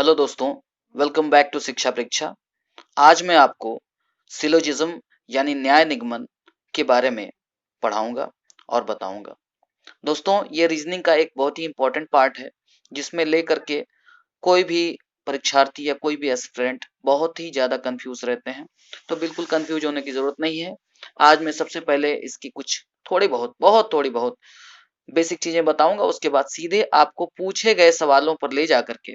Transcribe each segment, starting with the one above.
Hello दोस्तों, welcome back to शिक्षा परीक्षा। आज मैं आपको सिलोजिज्म यानी न्याय निगमन के बारे में पढ़ाऊंगा और बताऊंगा। दोस्तों, ये रीजनिंग का एक बहुत ही इंपॉर्टेंट पार्ट है जिसमें लेकर के कोई भी परीक्षार्थी या कोई भी एस्पिरेंट बहुत ही ज़्यादा कंफ्यूज रहते हैं। तो बिल्कुल कंफ्यूज होने की ज़रूरत नहीं है। आज मैं सबसे पहले इसकी कुछ थोड़ी बहुत बेसिक चीजें बताऊंगा। उसके बाद सीधे आपको पूछे गए सवालों पर ले जाकर के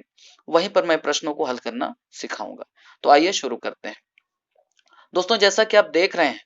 वहीं पर मैं प्रश्नों को हल करना सिखाऊंगा। तो आइए शुरू करते हैं। दोस्तों, जैसा कि आप देख रहे हैं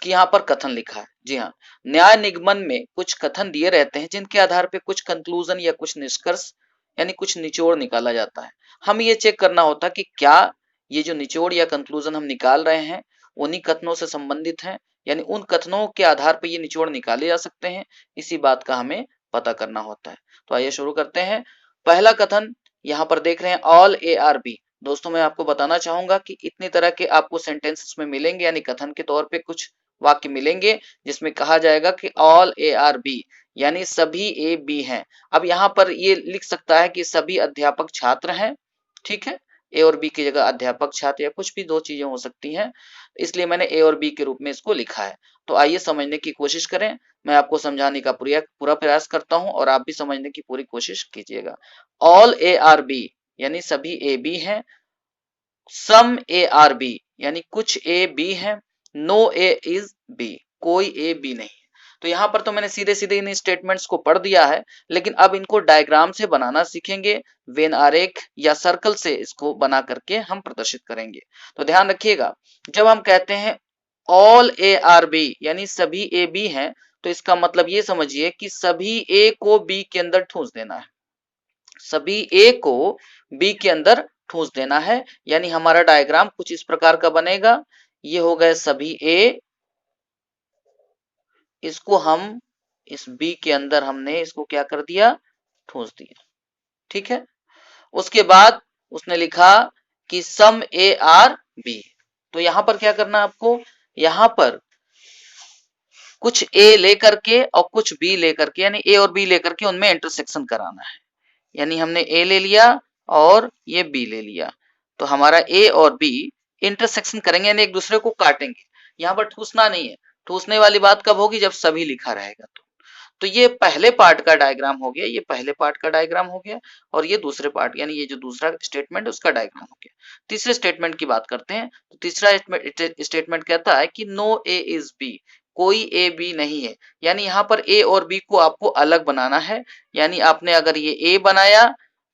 कि यहाँ पर कथन लिखा है। जी हाँ, न्याय निगमन में कुछ कथन दिए रहते हैं जिनके आधार पर कुछ कंक्लूजन या कुछ निष्कर्ष यानी कुछ निचोड़ निकाला जाता है। हम ये चेक करना होता है कि क्या ये जो निचोड़ या कंक्लूजन हम निकाल रहे हैं उन्हीं कथनों से संबंधित हैं, यानी उन कथनों के आधार पर ये निचोड़ निकाले जा सकते हैं। इसी बात का हमें पता करना होता है। तो आइए शुरू करते हैं। पहला कथन यहाँ पर देख रहे हैं, ऑल ए आर बी। दोस्तों, मैं आपको बताना चाहूंगा कि इतनी तरह के आपको सेंटेंसेस में मिलेंगे, यानी कथन के तौर पे कुछ वाक्य मिलेंगे जिसमें कहा जाएगा कि ऑल ए आर बी यानी सभी ए बी हैं। अब यहाँ पर ये लिख सकता है कि सभी अध्यापक छात्र हैं। ठीक है, ए और बी की जगह अध्यापक छात्र या कुछ भी दो चीजें हो सकती हैं, इसलिए मैंने ए और बी के रूप में इसको लिखा है। तो आइए समझने की कोशिश करें। मैं आपको समझाने का पूरा प्रयास करता हूं और आप भी समझने की पूरी कोशिश कीजिएगा। ऑल ए आर बी यानी सभी ए बी हैं। सम ए आर बी यानी कुछ ए बी है। नो ए इज बी, कोई ए बी नहीं। तो यहां पर तो मैंने सीधे सीधे इन स्टेटमेंट्स को पढ़ दिया है, लेकिन अब इनको डायग्राम से बनाना सीखेंगे। वेन आरेख या सर्कल से इसको बना करके हम प्रदर्शित करेंगे। तो ध्यान रखिएगा, जब हम कहते हैं ऑल ए आर बी यानी सभी ए बी हैं, तो इसका मतलब ये समझिए कि सभी ए को बी के अंदर ठूंस देना है। सभी ए को बी के अंदर ठूंस देना है, यानी हमारा डायग्राम कुछ इस प्रकार का बनेगा। ये हो गए सभी ए, इसको हम इस बी के अंदर हमने इसको क्या कर दिया, ठूंस दिया। ठीक है, उसके बाद उसने लिखा कि सम ए आर बी। तो यहां पर क्या करना आपको, यहां पर कुछ ए लेकर के और कुछ बी लेकर के, यानी ए और बी लेकर के उनमें इंटरसेक्शन कराना है। यानी हमने ए ले लिया और ये बी ले लिया, तो हमारा ए और बी इंटरसेक्शन करेंगे, यानी एक दूसरे को काटेंगे। यहाँ पर ठूसना नहीं है। ठूसने वाली बात कब होगी, जब सभी लिखा रहेगा। तो ये पहले पार्ट का डायग्राम हो गया, ये पहले पार्ट का डायग्राम हो गया, और ये दूसरे पार्ट यानी ये जो दूसरा स्टेटमेंट है उसका डायग्राम हो गया। तीसरे स्टेटमेंट की बात करते हैं। तो तीसरा स्टेटमेंट कहता है कि नो ए इज बी, कोई ए बी नहीं है। यानी यहाँ पर ए और बी को आपको अलग बनाना है। यानी आपने अगर ये ए बनाया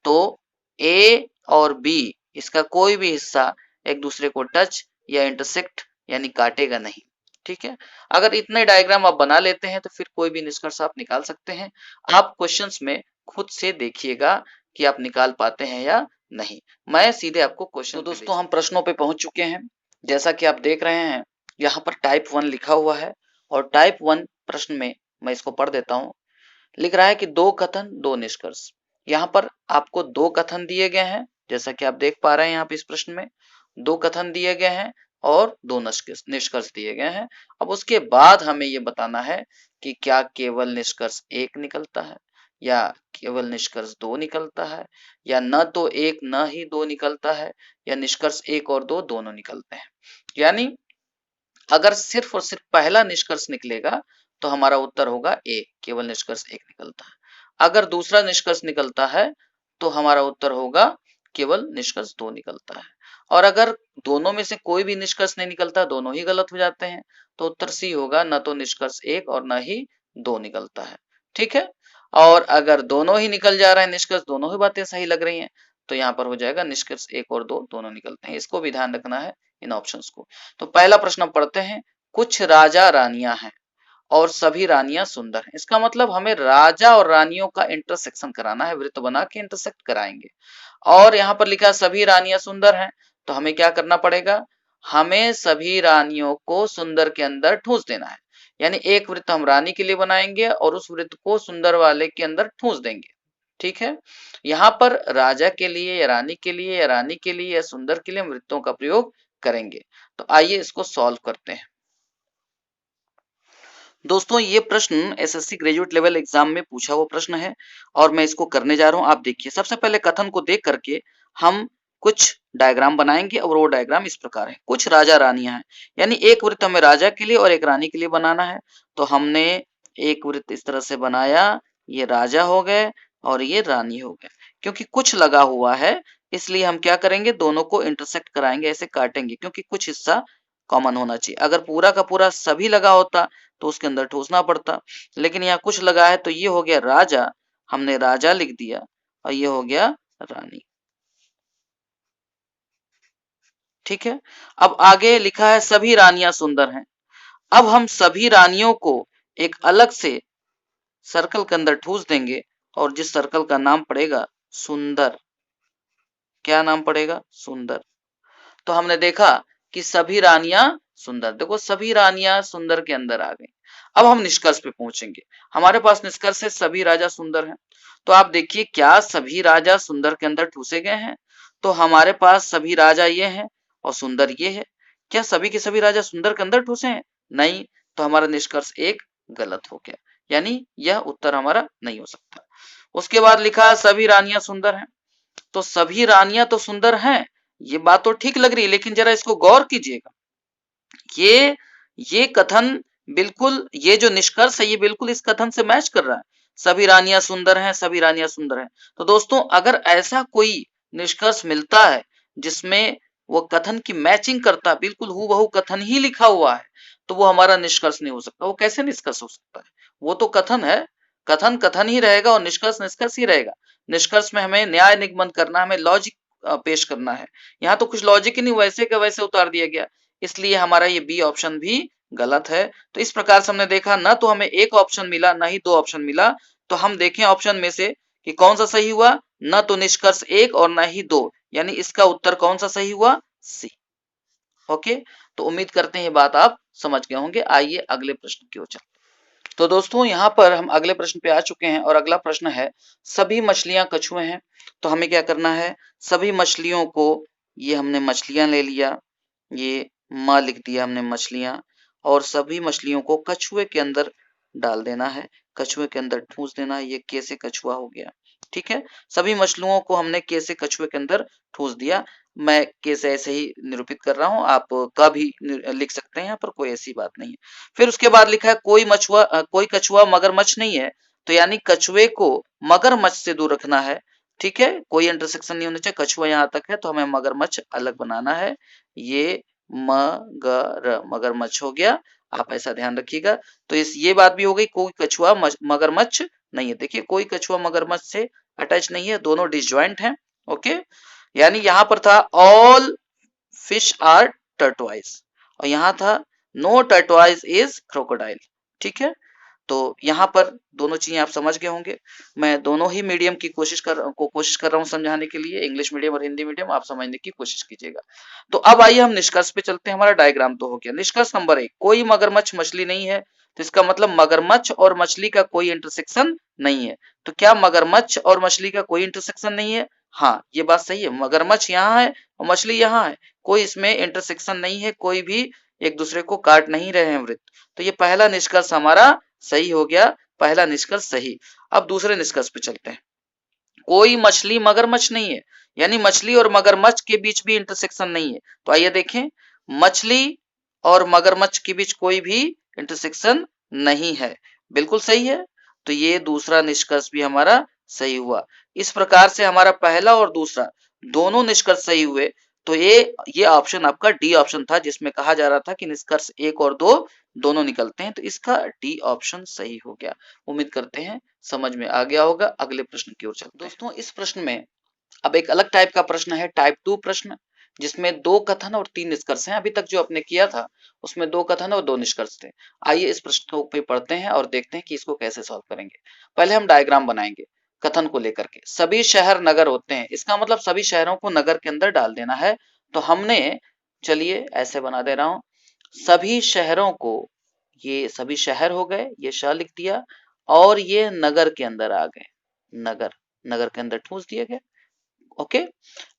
तो ए और बी इसका कोई भी हिस्सा एक दूसरे को टच या इंटरसेक्ट यानी काटेगा नहीं। ठीक है, अगर इतने डायग्राम आप बना लेते हैं तो फिर कोई भी निष्कर्ष आप निकाल सकते हैं। आप क्वेश्चंस में खुद से देखिएगा कि आप निकाल पाते हैं या नहीं। मैं सीधे आपको क्वेश्चन। तो दोस्तों, हम प्रश्नों पे पहुंच चुके हैं। जैसा कि आप देख रहे हैं, यहाँ पर टाइप 1 लिखा हुआ है, और टाइप 1 प्रश्न में मैं इसको पढ़ देता हूं। लिख रहा है कि दो कथन दो निष्कर्ष। यहाँ पर आपको दो कथन दिए गए हैं, जैसा कि आप देख पा रहे हैं यहाँ पे इस प्रश्न में दो कथन दिए गए हैं और दो निष्कर्ष दिए गए हैं। अब उसके बाद हमें ये बताना है कि क्या केवल निष्कर्ष एक निकलता है, या केवल निष्कर्ष दो निकलता है, या न तो एक न ही दो निकलता है, या निष्कर्ष एक और दो दोनों निकलते हैं। यानी अगर सिर्फ और सिर्फ पहला निष्कर्ष निकलेगा तो हमारा उत्तर होगा ए, केवल निष्कर्ष एक निकलता है। अगर दूसरा निष्कर्ष निकलता है तो हमारा उत्तर होगा केवल निष्कर्ष दो निकलता है। और अगर दोनों में से कोई भी निष्कर्ष नहीं निकलता, दोनों ही गलत हो जाते हैं, तो उत्तर सी होगा, न तो निष्कर्ष एक और न ही दो निकलता है। ठीक है, और अगर दोनों ही निकल जा रहे हैं, निष्कर्ष दोनों ही बातें सही लग रही हैं, तो यहाँ पर हो जाएगा निष्कर्ष एक और दो दोनों निकलते हैं। इसको भी ध्यान रखना है, इन ऑप्शंस को। तो पहला प्रश्न पढ़ते हैं। कुछ राजा रानियां हैं और सभी रानियां सुंदर हैं। इसका मतलब हमें राजा और रानियों का इंटरसेक्शन कराना है, वृत्त बना के इंटरसेक्ट कराएंगे। और यहाँ पर लिखा सभी रानियां सुंदर हैं, तो हमें क्या करना पड़ेगा, हमें सभी रानियों को सुंदर के अंदर ठूंस देना है। यानी एक वृत्त हम रानी के लिए बनाएंगे और उस वृत्त को सुंदर वाले के अंदर ठूंस देंगे। ठीक है, यहाँ पर राजा के लिए या रानी के लिए या रानी के लिए या सुंदर के लिए हम वृत्तों का प्रयोग करेंगे। तो आइए इसको सॉल्व करते हैं। दोस्तों ये प्रश्न एसएससी ग्रेजुएट लेवल एग्जाम में पूछा हुआ प्रश्न है और मैं इसको करने जा रहा हूं। आप देखिए, सबसे पहले कथन को देख करके हम कुछ डायग्राम बनाएंगे और वो डायग्राम इस प्रकार है। कुछ राजा रानियां हैं, यानी एक वृत्त हमें राजा के लिए और एक रानी के लिए बनाना है। तो हमने एक वृत्त इस तरह से बनाया, ये राजा हो गए और ये रानी हो गए। क्योंकि कुछ लगा हुआ है इसलिए हम क्या करेंगे, दोनों को इंटरसेक्ट कराएंगे, ऐसे काटेंगे, क्योंकि कुछ हिस्सा कॉमन होना चाहिए। अगर पूरा का पूरा सभी लगा होता तो उसके अंदर ठूसना पड़ता, लेकिन यहाँ कुछ लगा है तो ये हो गया राजा, हमने राजा लिख दिया, और ये हो गया रानी। ठीक है, अब आगे लिखा है सभी रानियां सुंदर हैं। अब हम सभी रानियों को एक अलग से सर्कल के अंदर ठूस देंगे और जिस सर्कल का नाम पड़ेगा सुंदर। क्या नाम पड़ेगा? सुंदर। तो हमने देखा कि सभी रानियां सुंदर, देखो सभी रानियां सुंदर के अंदर आ गई। अब हम निष्कर्ष पे पहुंचेंगे। हमारे पास निष्कर्ष है सभी राजा सुंदर हैं। तो आप देखिए, क्या सभी राजा सुंदर के अंदर ठूसे गए हैं? तो हमारे पास सभी राजा ये हैं और सुंदर ये है। क्या सभी के सभी राजा सुंदर के अंदर ठूसे हैं? नहीं। तो हमारा निष्कर्ष एक गलत हो गया, यानी यह उत्तर हमारा नहीं हो सकता। उसके बाद लिखा है सभी रानियां सुंदर हैं। तो सभी रानियां तो सुंदर हैं, ये बात तो ठीक लग रही है, लेकिन जरा इसको गौर कीजिएगा। ये कथन बिल्कुल, ये जो निष्कर्ष है ये बिल्कुल इस कथन से मैच कर रहा है। सभी रानियां सुंदर हैं, सभी रानियां सुंदर हैं। तो दोस्तों अगर ऐसा कोई निष्कर्ष मिलता है जिसमें वो कथन की मैचिंग करता है, बिल्कुल हूबहू कथन ही लिखा हुआ है, तो वो हमारा निष्कर्ष नहीं हो सकता। वो कैसे निष्कर्ष हो सकता है? वो तो कथन है, कथन कथन ही रहेगा और निष्कर्ष निष्कर्ष ही रहेगा। निष्कर्ष में हमें न्याय निगमन करना, हमें लॉजिक पेश करना है। यहाँ तो कुछ लॉजिक ही नहीं, वैसे का वैसे उतार दिया गया, इसलिए हमारा ये बी ऑप्शन भी गलत है। तो इस प्रकार से हमने देखा, ना तो हमें एक ऑप्शन मिला ना ही दो ऑप्शन मिला। तो हम देखें ऑप्शन में से कि कौन सा सही हुआ, ना तो निष्कर्ष एक और ना ही दो, यानी इसका उत्तर कौन सा सही हुआ? सी। ओके, तो उम्मीद करते हैं ये बात आप समझ गए होंगे। आइए अगले प्रश्न की ओर चलते हैं। तो दोस्तों यहाँ पर हम अगले प्रश्न पे आ चुके हैं और अगला प्रश्न है सभी मछलियां कछुए हैं। तो हमें क्या करना है, सभी मछलियों को, ये हमने मछलियां ले लिया, ये म लिख दिया हमने मछलियां, और सभी मछलियों को कछुए के अंदर डाल देना है, कछुए के अंदर ठूस देना है। ये के से कछुआ हो गया। ठीक है, सभी मछलियों को हमने के से कछुए के अंदर ठूस दिया। मैं के से ऐसे ही निरूपित कर रहा हूं, आप का भी लिख सकते हैं, यहाँ पर कोई ऐसी बात नहीं है। फिर उसके बाद लिखा है कोई कछुआ मगरमच्छ नहीं है। तो यानी कछुए को मगरमच्छ से दूर रखना है। ठीक है, कोई इंटरसेक्शन नहीं होना चाहिए, कछुआ यहाँ तक है तो हमें मगरमच्छ अलग बनाना है। ये मगरमच्छ हो गया, आप ऐसा ध्यान रखिएगा। तो इस ये बात भी हो गई, कोई कछुआ मगरमच्छ नहीं है। देखिए कोई कछुआ मगरमच्छ से अटैच नहीं है, दोनों डिसजॉइंट हैं। ओके, यानी यहां पर था ऑल फिश आर टर्टवाइज और यहां था नो टर्टवाइज इज क्रोकोडाइल। ठीक है, तो यहाँ पर दोनों चीजें आप समझ गए होंगे। मैं दोनों ही मीडियम की कोशिश कर रहा हूँ समझाने के लिए, इंग्लिश मीडियम और हिंदी मीडियम, आप समझने की कोशिश कीजिएगा। तो अब आइए हम निष्कर्ष पे चलते हैं। हमारा डायग्राम तो हो गया। निष्कर्ष नंबर 1, कोई मगरमच्छ मछली नहीं है। तो इसका मतलब मगरमच्छ और मछली का कोई इंटरसेक्शन नहीं है। तो क्या मगरमच्छ और मछली का कोई इंटरसेक्शन नहीं है? हाँ, ये बात सही है। मगरमच्छ यहाँ है और मछली यहाँ है, कोई इसमें इंटरसेक्शन नहीं है, कोई भी एक दूसरे को काट नहीं रहे हैं वृत्त। तो ये पहला निष्कर्ष हमारा सही हो गया, पहला निष्कर्ष सही। अब दूसरे निष्कर्ष पे चलते हैं। कोई मछली मगरमच्छ नहीं है, यानी मछली और मगरमच्छ के बीच भी इंटरसेक्शन नहीं है। तो आइए देखें, मछली और मगरमच्छ के बीच कोई भी इंटरसेक्शन नहीं है, बिल्कुल सही है। तो ये दूसरा निष्कर्ष भी हमारा सही हुआ। इस प्रकार से हमारा पहला और दूसरा दोनों निष्कर्ष सही हुए। तो ये ऑप्शन आपका डी ऑप्शन था, जिसमें कहा जा रहा था कि निष्कर्ष 1 और 2 दोनों निकलते हैं। तो इसका डी ऑप्शन सही हो गया। उम्मीद करते हैं समझ में आ गया होगा। अगले प्रश्न की ओर चलते हैं। दोस्तों इस प्रश्न में अब एक अलग टाइप का प्रश्न है, टाइप 2 प्रश्न, जिसमें 2 कथन और 3 निष्कर्ष हैं। अभी तक जो आपने किया था उसमें 2 कथन और 2 निष्कर्ष थे। आइए इस प्रश्न को पढ़ते हैं और देखते हैं कि इसको कैसे सॉल्व करेंगे। पहले हम डायग्राम बनाएंगे कथन को लेकर के। सभी शहर नगर होते हैं, इसका मतलब सभी शहरों को नगर के अंदर डाल देना है। तो हमने, चलिए ऐसे बना दे रहा हूं, सभी शहरों को, ये सभी शहर हो गए, ये श लिख दिया, और ये नगर के अंदर आ गए, नगर, नगर के अंदर ठूस दिए गए। ओके,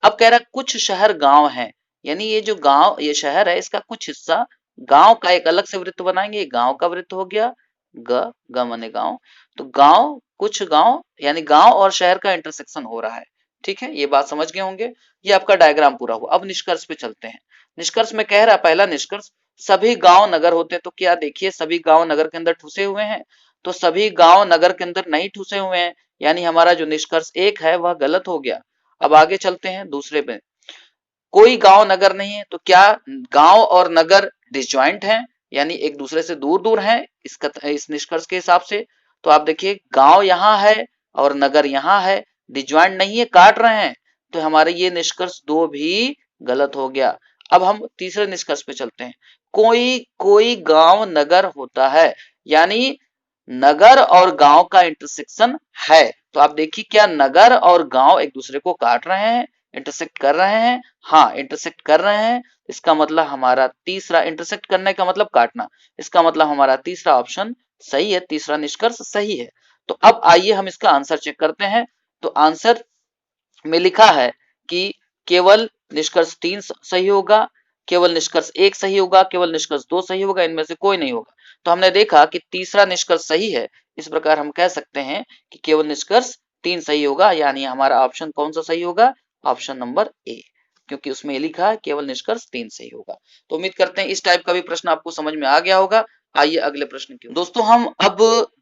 अब कह रहा है कुछ शहर गांव हैं, यानी ये जो गांव, ये शहर है, इसका कुछ हिस्सा गांव का एक अलग से वृत्त बनाएंगे। गांव का वृत्त हो गया, ग माने गांव, तो गांव, कुछ गांव यानी गांव और शहर का इंटरसेक्शन हो रहा है। ठीक है, ये बात समझ गए होंगे। ये आपका डायग्राम पूरा हुआ। अब निष्कर्ष पे चलते हैं। निष्कर्ष में कह रहा है, पहला निष्कर्ष, सभी गांव नगर होते तो क्या, देखिए सभी गांव नगर के अंदर ठुसे हुए हैं, तो सभी गांव नगर के अंदर नहीं ठुसे हुए हैं, यानी हमारा जो निष्कर्ष एक है वह गलत हो गया। अब आगे चलते हैं दूसरे पे। कोई गांव नगर नहीं है, तो क्या गांव और नगर डिसजॉइंट हैं, यानी एक दूसरे से दूर दूर हैं, इस निष्कर्ष के हिसाब से। तो आप देखिए गांव यहाँ है और नगर यहाँ है, डिसजॉइंट नहीं है, काट रहे हैं, तो हमारे ये निष्कर्ष दो भी गलत हो गया। अब हम तीसरे निष्कर्ष पे चलते हैं। कोई कोई गांव नगर होता है, यानी नगर और गांव का इंटरसेक्शन है। तो आप देखिए क्या नगर और गांव एक दूसरे को काट रहे हैं, इंटरसेक्ट कर रहे हैं? हाँ, इंटरसेक्ट कर रहे हैं। इसका मतलब हमारा तीसरा, इंटरसेक्ट करने का मतलब काटना, इसका मतलब हमारा तीसरा ऑप्शन सही है, तीसरा निष्कर्ष सही है। तो अब आइए हम इसका आंसर चेक करते हैं। तो आंसर में लिखा है कि केवल निष्कर्ष 3 सही होगा, केवल निष्कर्ष 1 सही होगा, केवल निष्कर्ष 2 सही होगा, इनमें से कोई नहीं होगा। तो हमने देखा कि तीसरा निष्कर्ष सही है, इस प्रकार हम कह सकते हैं कि केवल निष्कर्ष 3 सही होगा, यानी हमारा ऑप्शन कौन सा सही होगा, ऑप्शन नंबर ए, क्योंकि उसमें लिखा है केवल निष्कर्ष 3 सही होगा। तो उम्मीद करते हैं इस टाइप का भी प्रश्न आपको समझ में आ गया होगा। आइए अगले प्रश्न की ओर। दोस्तों हम अब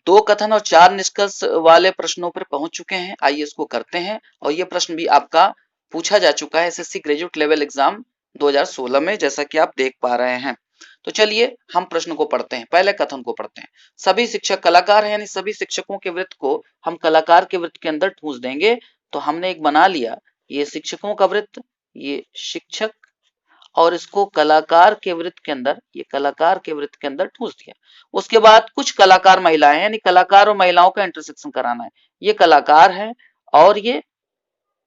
2 कथन और 4 निष्कर्ष वाले प्रश्नों पर पहुंच चुके हैं। आइए इसको करते हैं। और ये प्रश्न भी आपका पूछा जा चुका है एसएससी ग्रेजुएट लेवल एग्जाम 2016 में, जैसा कि आप देख पा रहे हैं। तो चलिए हम प्रश्न को पढ़ते हैं, पहले कथन को पढ़ते हैं। सभी शिक्षक कलाकार हैं, यानी सभी शिक्षकों के वृत्त को हम कलाकार के वृत्त के अंदर ठूंस देंगे। तो हमने एक बना लिया, ये शिक्षकों का वृत्त, ये शिक्षक, और इसको कलाकार के वृत्त के अंदर, ये कलाकार के वृत्त के अंदर ठूंस दिया। उसके बाद कुछ कलाकार महिलाएं, यानी कलाकार और महिलाओं का इंटरसेक्शन कराना है। ये कलाकार है और ये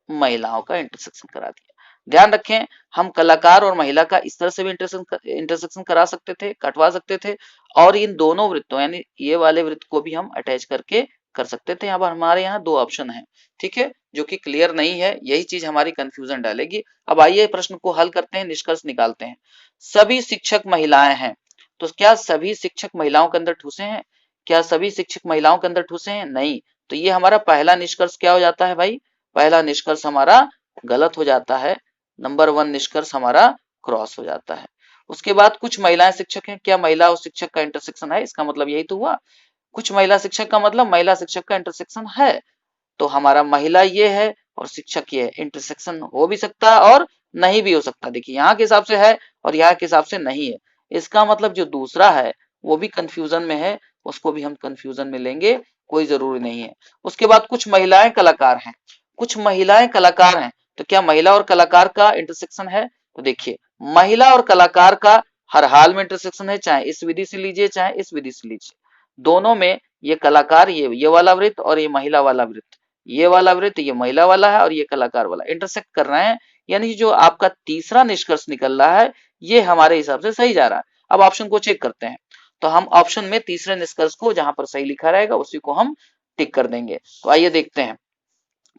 महिलाओं का इंटरसेक्शन करा दिया। ध्यान रखें, हम कलाकार और महिला का इस तरह से भी इंटरसेक्शन करा सकते थे, कटवा सकते थे, और इन दोनों वृत्तों यानी ये वाले वृत्त को भी हम अटैच करके कर सकते थे। यहाँ पर हमारे यहाँ 2 ऑप्शन है, ठीक है, जो कि क्लियर नहीं है, यही चीज हमारी कंफ्यूजन डालेगी। अब आइए प्रश्न को हल करते हैं, निष्कर्ष निकालते हैं। सभी शिक्षक महिलाएं हैं, तो क्या सभी शिक्षक महिलाओं के अंदर ठूसे हैं? क्या सभी शिक्षक महिलाओं के अंदर ठूसे हैं? नहीं। तो ये हमारा पहला निष्कर्ष क्या हो जाता है भाई, पहला निष्कर्ष हमारा गलत हो जाता है। नंबर 1 निष्कर्ष हमारा क्रॉस हो जाता है। उसके बाद कुछ महिलाएं शिक्षक हैं, क्या महिला और शिक्षक का इंटरसेक्शन है? इसका मतलब यही तो हुआ, कुछ महिला शिक्षक का मतलब महिला शिक्षक का इंटरसेक्शन है। तो हमारा महिला ये है और शिक्षक ये है, इंटरसेक्शन हो भी सकता है और नहीं भी हो सकता। देखिए यहाँ के हिसाब से है और यहाँ के हिसाब से नहीं है, इसका मतलब जो दूसरा है वो भी कंफ्यूजन में है, उसको भी हम कंफ्यूजन में लेंगे, कोई जरूरी नहीं है। उसके बाद कुछ महिलाएं कलाकार हैं, कुछ महिलाएं कलाकार हैं, तो क्या महिला और कलाकार का इंटरसेक्शन है? तो देखिए महिला और कलाकार का हर हाल में इंटरसेक्शन है, चाहे इस विधि से लीजिए चाहे इस विधि से लीजिए, दोनों में ये कलाकार, ये वाला वृत्त और ये महिला वाला वृत्त, ये वाला वृत्त ये महिला वाला है और ये कलाकार वाला इंटरसेक्ट कर रहे हैं, यानी जो आपका तीसरा निष्कर्ष निकल रहा है ये हमारे हिसाब से सही जा रहा है। अब ऑप्शन को चेक करते हैं, तो हम ऑप्शन में तीसरे निष्कर्ष को जहां पर सही लिखा रहेगा उसी को हम टिक कर देंगे। तो आइए देखते हैं।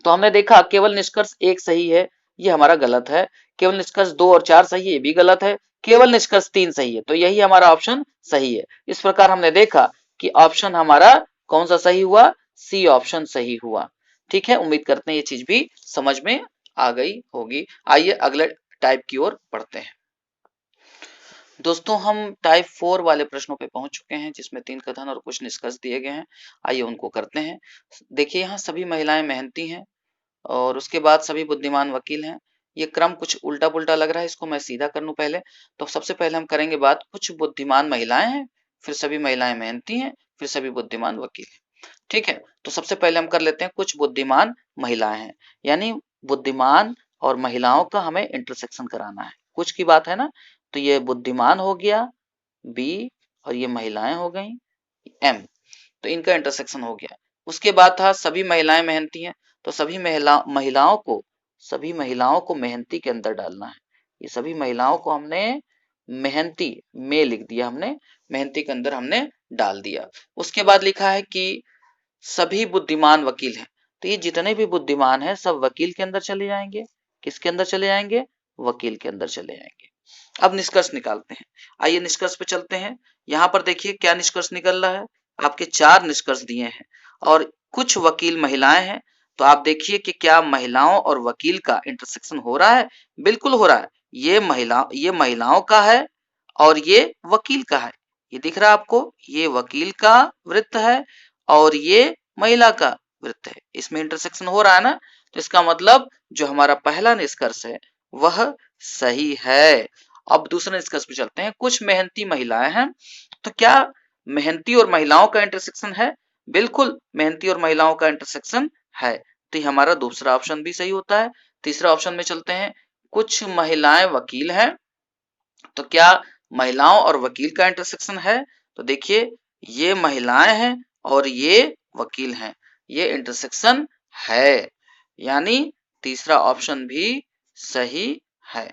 तो हमने देखा केवल निष्कर्ष 1 सही है, ये हमारा गलत है। केवल निष्कर्ष 2 और 4 सही है, ये भी गलत है। केवल निष्कर्ष 3 सही है, तो यही हमारा ऑप्शन सही है। इस प्रकार हमने देखा कि ऑप्शन हमारा कौन सा सही हुआ, सी ऑप्शन सही हुआ। ठीक है, उम्मीद करते हैं ये चीज भी समझ में आ गई होगी। आइए अगले टाइप की ओर बढ़ते हैं। दोस्तों हम टाइप 4 वाले प्रश्नों पे पहुंच चुके हैं, जिसमें 3 कथन और कुछ निष्कर्ष दिए गए हैं। आइए उनको करते हैं। देखिए यहाँ सभी महिलाएं मेहनती हैं और उसके बाद सभी बुद्धिमान वकील हैं। ये क्रम कुछ उल्टा पुल्टा लग रहा है, इसको मैं सीधा कर लूं पहले। तो सबसे पहले हम करेंगे बात, कुछ बुद्धिमान महिलाएं हैं, फिर सभी महिलाएं मेहनती हैं, फिर सभी बुद्धिमान वकील हैं। ठीक है, तो सबसे पहले हम कर लेते हैं कुछ बुद्धिमान महिलाएं हैं, यानी बुद्धिमान और महिलाओं का हमें इंटरसेक्शन कराना है। कुछ की बात है ना, तो ये बुद्धिमान हो गया बी और ये महिलाएं हो गई एम, तो इनका इंटरसेक्शन हो गया। उसके बाद था सभी महिलाएं मेहनती हैं, तो सभी महिलाओं को मेहनती के अंदर डालना है। ये सभी महिलाओं को हमने मेहनती में लिख दिया, हमने मेहनती के अंदर हमने डाल दिया। उसके बाद लिखा है कि सभी बुद्धिमान वकील हैं, तो ये जितने भी बुद्धिमान हैं सब वकील के अंदर चले जाएंगे। किसके अंदर चले जाएंगे? वकील के अंदर चले जाएंगे। अब निष्कर्ष निकालते हैं। आइए निष्कर्ष पे चलते हैं। यहाँ पर देखिए क्या निष्कर्ष निकल रहा है, आपके 4 निष्कर्ष दिए हैं और कुछ वकील महिलाएं हैं, तो आप देखिए कि क्या महिलाओं और वकील का इंटरसेक्शन हो रहा है? बिल्कुल हो रहा है। ये महिलाओं का है और ये वकील का है। ये दिख रहा है आपको? ये वकील का वृत्त है और ये महिला का वृत्त है। इसमें इंटरसेक्शन हो रहा है ना? तो इसका मतलब जो हमारा पहला निष्कर्ष है वह सही है। अब दूसरे निष्कर्ष पे चलते हैं। कुछ मेहनती महिलाएं हैं, तो क्या मेहनती और महिलाओं का इंटरसेक्शन है? बिल्कुल मेहनती और महिलाओं का इंटरसेक्शन है। तो ये हमारा दूसरा ऑप्शन भी सही होता है। तीसरा ऑप्शन में चलते हैं। कुछ महिलाएं वकील हैं, तो क्या महिलाओं और वकील का इंटरसेक्शन है? तो देखिए ये महिलाएं हैं और ये वकील हैं, ये इंटरसेक्शन है, यानी तीसरा ऑप्शन भी सही है।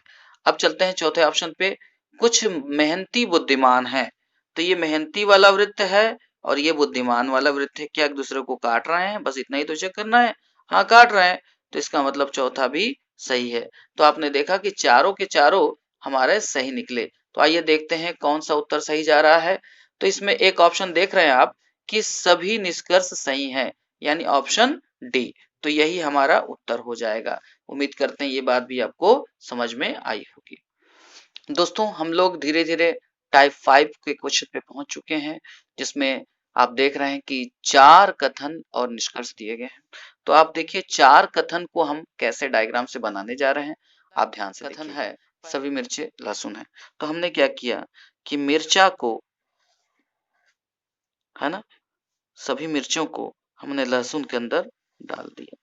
अब चलते हैं चौथे ऑप्शन पे। कुछ मेहनती बुद्धिमान हैं, तो ये मेहनती वाला वृत्त है और ये बुद्धिमान वाला वृत्त है। क्या एक दूसरे को काट रहे हैं? बस इतना ही तो चेक करना है। हाँ, काट रहे हैं, तो इसका मतलब चौथा भी सही है। तो आपने देखा कि चारों के चारों हमारे सही निकले। तो आइए देखते हैं कौन सा उत्तर सही जा रहा है। तो इसमें एक ऑप्शन देख रहे हैं आप कि सभी निष्कर्ष सही हैं, यानी ऑप्शन डी। तो यही हमारा उत्तर हो जाएगा। उम्मीद करते हैं ये बात भी आपको समझ में आई होगी। दोस्तों, हम लोग धीरे धीरे टाइप 5 के क्वेश्चन पे पहुंच चुके हैं, जिसमें आप देख रहे हैं कि 4 कथन और निष्कर्ष दिए गए हैं। तो आप देखिए 4 कथन को हम कैसे डायग्राम से बनाने जा रहे हैं, आप ध्यान से देखिए। कथन है सभी मिर्चे लहसुन है। तो हमने क्या किया कि मिर्चा को, है ना, सभी मिर्चों को हमने लहसुन के अंदर डाल दिया।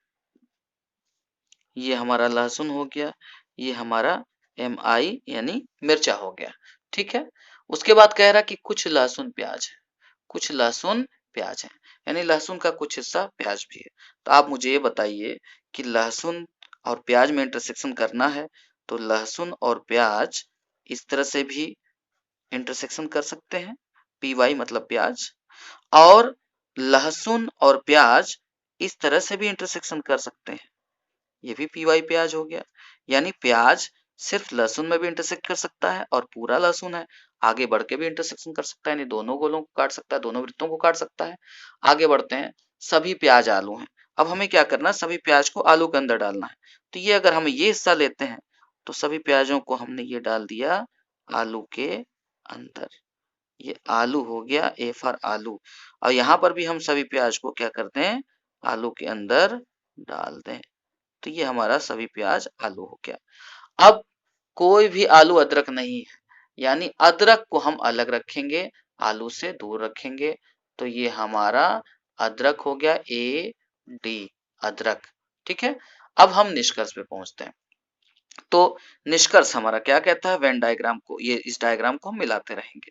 ये हमारा लहसुन हो गया, ये हमारा MI यानी मिर्चा हो गया। ठीक है। उसके बाद कह रहा कि कुछ लहसुन प्याज है, कुछ लहसुन प्याज है, यानी लहसुन का कुछ हिस्सा प्याज भी है। तो आप मुझे ये बताइए कि लहसुन और प्याज में इंटरसेक्शन करना है, तो लहसुन और प्याज इस तरह से भी इंटरसेक्शन कर सकते हैं, PY मतलब प्याज, और लहसुन और प्याज इस तरह से भी इंटरसेक्शन कर सकते हैं, ये भी PY प्याज हो गया। यानी प्याज सिर्फ लहसुन में भी इंटरसेक्ट कर सकता है और पूरा लहसुन है आगे बढ़ के भी इंटरसेक्शन कर सकता है, यानी दोनों गोलों को काट सकता है, दोनों वृत्तों को काट सकता है। आगे बढ़ते हैं। सभी प्याज आलू हैं। अब हमें क्या करना है, सभी प्याज को आलू के अंदर डालना है। तो ये अगर हम ये हिस्सा लेते हैं तो सभी प्याजों को हमने ये डाल दिया आलू के अंदर। ये आलू हो गया, A फॉर आलू। और यहाँ पर भी हम सभी प्याज को क्या करते हैं, आलू के अंदर डाल दें। तो ये हमारा सभी प्याज आलू हो गया। अब कोई भी आलू अदरक नहीं है, यानी अदरक को हम अलग रखेंगे, आलू से दूर रखेंगे। तो ये हमारा अदरक हो गया, AD अदरक। ठीक है। अब हम निष्कर्ष पे पहुंचते हैं। तो निष्कर्ष हमारा क्या कहता है, वेन डायग्राम को, ये इस डायग्राम को हम मिलाते रहेंगे।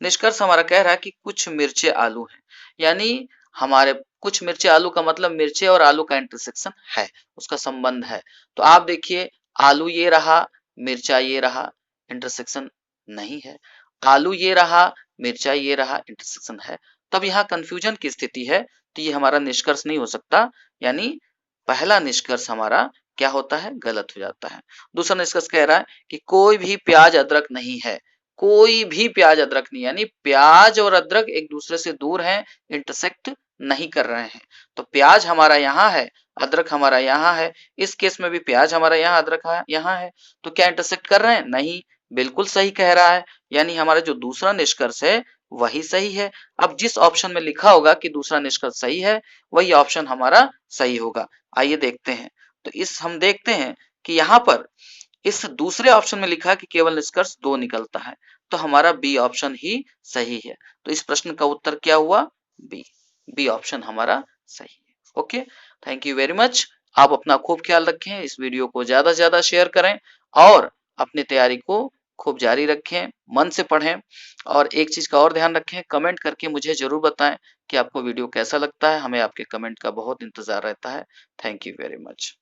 निष्कर्ष हमारा कह रहा है कि कुछ मिर्चे आलू हैं, यानी हमारे कुछ मिर्चे आलू का मतलब मिर्चे और आलू का इंटरसेक्शन है, उसका संबंध है। तो आप देखिए आलू ये रहा, मिर्चा ये रहा, इंटरसेक्शन नहीं है। आलू ये रहा, मिर्चा ये रहा, इंटरसेक्शन है। तब यहाँ कंफ्यूजन की स्थिति है, तो ये हमारा निष्कर्ष नहीं हो सकता, यानी पहला निष्कर्ष हमारा क्या होता है, गलत हो जाता है। दूसरा निष्कर्ष कह रहा है कि कोई भी प्याज अदरक नहीं है, कोई भी प्याज अदरक नहीं, यानी प्याज और अदरक एक दूसरे से दूर हैं, इंटरसेक्ट नहीं कर रहे हैं। तो प्याज हमारा यहाँ है, अदरक हमारा यहाँ है। इस केस में भी प्याज हमारा यहाँ, अदरक यहाँ है। तो क्या इंटरसेक्ट कर रहे हैं? नहीं। बिल्कुल सही कह रहा है, यानी हमारा जो दूसरा निष्कर्ष है वही सही है। अब जिस ऑप्शन में लिखा होगा कि दूसरा निष्कर्ष सही है, वही ऑप्शन हमारा सही होगा। आइए देखते हैं। तो इस हम देखते हैं कि यहाँ पर इस दूसरे ऑप्शन में लिखा है कि केवल निष्कर्ष 2 निकलता है, तो हमारा बी ऑप्शन ही सही है। तो इस प्रश्न का उत्तर क्या हुआ, बी ऑप्शन हमारा सही है। Okay, thank you very much. आप अपना खूब ख्याल रखें, इस वीडियो को ज्यादा से ज्यादा शेयर करें और अपनी तैयारी को खूब जारी रखें, मन से पढ़ें। और एक चीज का और ध्यान रखें, कमेंट करके मुझे जरूर बताएं कि आपको वीडियो कैसा लगता है। हमें आपके कमेंट का बहुत इंतजार रहता है। Thank you very much.